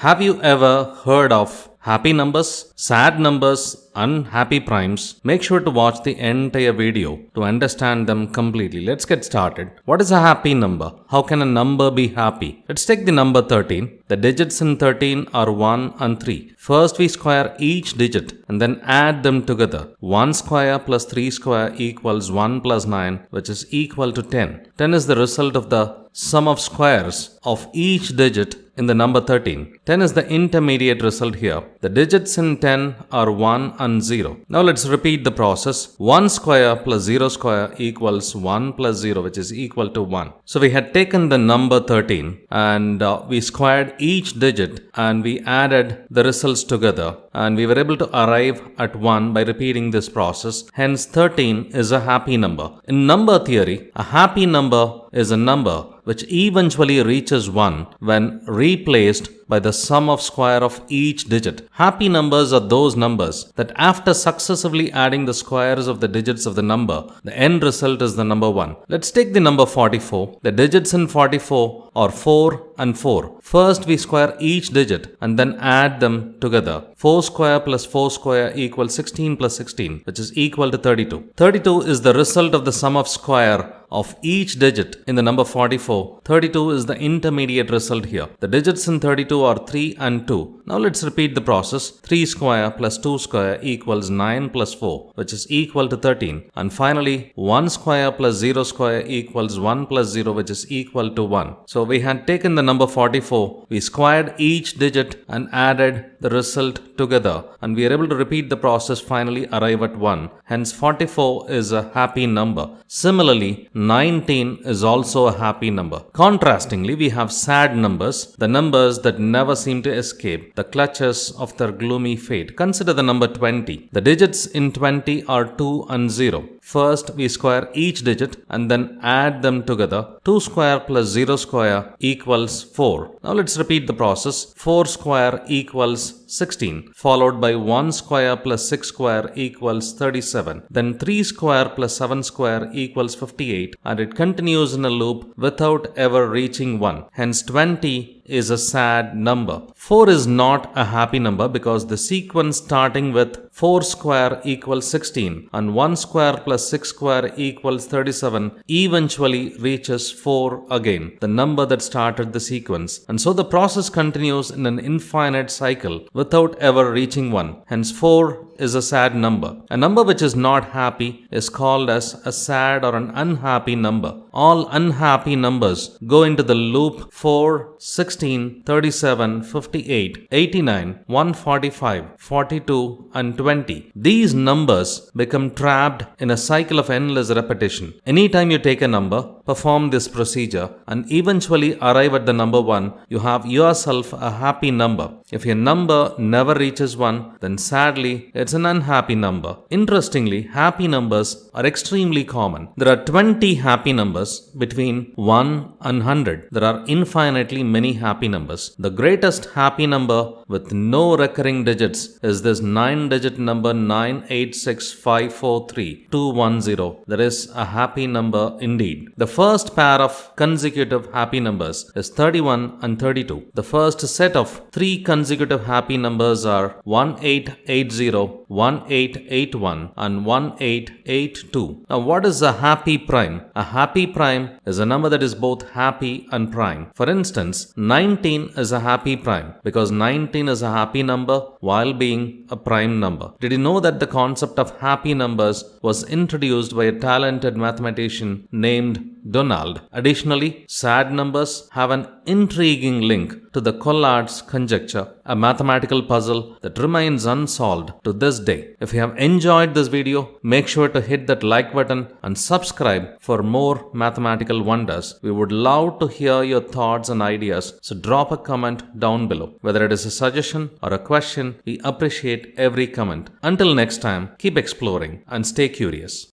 Have you ever heard of happy numbers, sad numbers, unhappy primes? Make sure to watch the entire video to understand them completely. Let's get started. What is a happy number? How can a number be happy? Let's take the number 13. The digits in 13 are 1 and 3. First we square each digit and then add them together. 1 square plus 3 square equals 1 plus 9, which is equal to 10. 10 is the result of the sum of squares of each digit in the number 13. 10 is the intermediate result here. The digits in 10 are 1 and 0. Now let's repeat the process. 1 square plus 0 square equals 1 plus 0, which is equal to 1. So we had taken the number 13 and we squared each digit and we added the results together, and we were able to arrive at 1 by repeating this process. Hence 13 is a happy number. In number theory, a happy number is a number which eventually reaches 1 when replaced by the sum of square of each digit. Happy numbers are those numbers that after successively adding the squares of the digits of the number, the end result is the number 1. Let's take the number 44. The digits in 44 are 4 and 4. First we square each digit and then add them together. 4 square plus 4 square equals 16 plus 16, which is equal to 32. 32 is the result of the sum of square of each digit in the number 44. 32 is the intermediate result here. The digits in 32 are 3 and 2. Now let's repeat the process. 3 square plus 2 square equals 9 plus 4, which is equal to 13. And finally, 1 square plus 0 square equals 1 plus 0, which is equal to 1. So we had taken the number 44, we squared each digit and added the result together, and we are able to repeat the process, finally arrive at 1. Hence 44 is a happy number. Similarly, 19 is also a happy number. Contrastingly, we have sad numbers, the numbers that never seem to escape the clutches of their gloomy fate. Consider the number 20. The digits in 20 are 2 and 0. First, we square each digit and then add them together. 2 square plus 0 square equals 4. Now let's repeat the process. 4 square equals 16, followed by 1 square plus 6 square equals 37. Then 3 square plus 7 square equals 58, and it continues in a loop without ever reaching 1. Hence 20 is a sad number. 4 is not a happy number because the sequence starting with 4 square equals 16 and 1 square plus 6 square equals 37 eventually reaches 4 again, the number that started the sequence. And so the process continues in an infinite cycle without ever reaching 1. Hence 4 is a sad number. A number which is not happy is called as a sad or an unhappy number. All unhappy numbers go into the loop 4, 16, 37, 58, 89, 145, 42 and 20. These numbers become trapped in a cycle of endless repetition. Anytime you take a number, perform this procedure and eventually arrive at the number 1, you have yourself a happy number. If your number never reaches 1, then sadly, it's an unhappy number. Interestingly, happy numbers are extremely common. There are 20 happy numbers between 1 and 100. There are infinitely many happy numbers. The greatest happy number with no recurring digits is this 9-digit number 986543210. That is a happy number indeed. The first pair of consecutive happy numbers is 31 and 32. The first set of 3 consecutive happy numbers are 1880, 1881 and 1882. Now what is a happy prime? A happy prime is a number that is both happy and prime. For instance, 19 is a happy prime because 19 is a happy number while being a prime number. Did you know that the concept of happy numbers was introduced by a talented mathematician named Donald? Additionally, sad numbers have an intriguing link to the Collard's conjecture, a mathematical puzzle that remains unsolved to this day. If you have enjoyed this video, make sure to hit that like button and subscribe for more mathematical wonders. We would love to hear your thoughts and ideas, so drop a comment down below. Whether it is a suggestion or a question, we appreciate every comment. Until next time, keep exploring and stay curious.